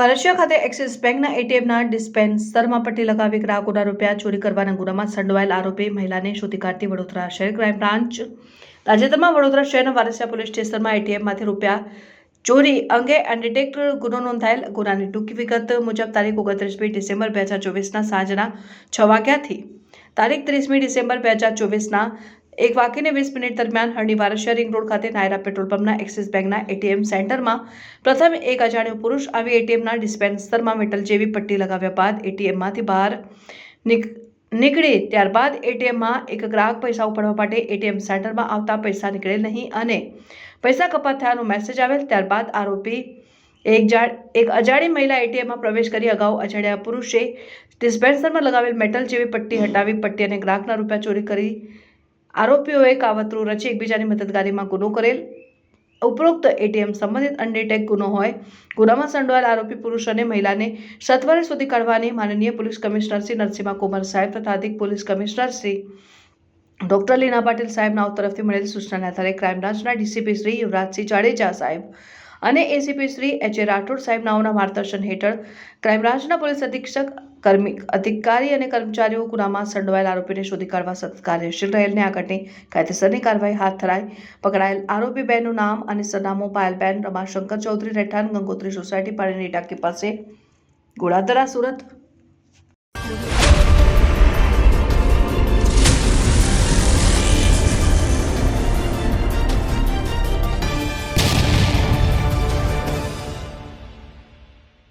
ભારતીય ખાતે એક્સિસ બેંકના એટીએમના ડિસ્પેન્સરમાં પટ્ટી લગાવી ગ્રાહકોના રૂપિયા ચોરી કરવાના ગુનામાં સંડોવાયેલ આરોપી મહિલાને શોધી કાઢતી વડોદરા શહેર ક્રાઇમ બ્રાન્ચ તાજેતરમાં વડોદરા શહેરના વારસિયા પોલીસ સ્ટેશનમાં એટીએમમાંથી રૂપિયા ચોરી અંગે અનડિટેક્ટ ગુનો નોંધાયેલ. ગુનાની ટૂંકી વિગત મુજબ તારીખ 29 ડિસેમ્બર 2024ના સાંજના 6 વાગ્યાથી તારીખ 30 ડિસેમ્બર 2024ના 1:20 દરમિયાન હરણી વારસિયા રિંગ રોડ ખાતે નાયરા પેટ્રોલ પંપના એક્સિસ બેંકના એટીએમ સેન્ટરમાં પ્રથમ એક અજાણ્યો પુરુષ આવી એટીએમના ડિસ્પેન્સરમાં મેટલ જેવી પટ્ટી લગાવ્યા બાદ એટીએમમાંથી બહાર નીકળી. ત્યારબાદ એટીએમમાં એક ગ્રાહક પૈસા ઉપાડવા માટે એટીએમ સેન્ટરમાં આવતા પૈસા નીકળેલ નહીં અને પૈસા કપાત થયાનો મેસેજ આવેલ. ત્યારબાદ આરોપી એક અજાણી મહિલા એટીએમમાં પ્રવેશ કરી અગાઉ અજાણ્યા પુરુષે ડિસ્પેન્સરમાં લગાવેલ મેટલ જેવી પટ્ટી હટાવી પટ્ટી અને ગ્રાહકના રૂપિયા ચોરી કરી આરોપીઓએ કાવતરું રચી એકબીજાની મદદગારીમાં ગુનો કરેલ. ઉપરોક્ત એટીએમ સંબંધિત અનડિટેક્ટ ગુનો હોય. ગુનામાં સંડોવાયેલ આરોપી પુરુષ અને મહિલાને સત્વરે શોધી કાઢવાની માનનીય પોલીસ કમિશનર શ્રી નરસિંહા કુમાર સાહેબ તથા અધિક પોલીસ કમિશનર શ્રી ડોક્ટર લીના પાટીલ સાહેબ નાઓ તરફથી મળેલ સૂચનાના આધારે ક્રાઇમ બ્રાન્ચના ડીસીપી શ્રી યુવરાજસિંહ જાડેજા સાહેબ અને એસીપી શ્રી એચ.એ. રાઠોડ સાહેબ નાઓના માર્ગદર્શન હેઠળ ક્રાઇમ બ્રાન્ચના પોલીસ અધિક્ષક અધિકારી અને કર્મચારીઓ ગુનામાં સંડોવાયેલ આરોપીને શોધી કાઢવા સતત કાર્યશીલ રહેલને આગળની કાયદેસરની કાર્યવાહી હાથ ધરાઈ. પકડાયેલ આરોપી બહેનનું નામ અને સરનામું પાયલબેન રમાશંકર ચૌધરી, રહેઠાણ ગંગોત્રી સોસાયટી, પાણીની ટાંકી પાસે, ગોળાદરા, સુરત.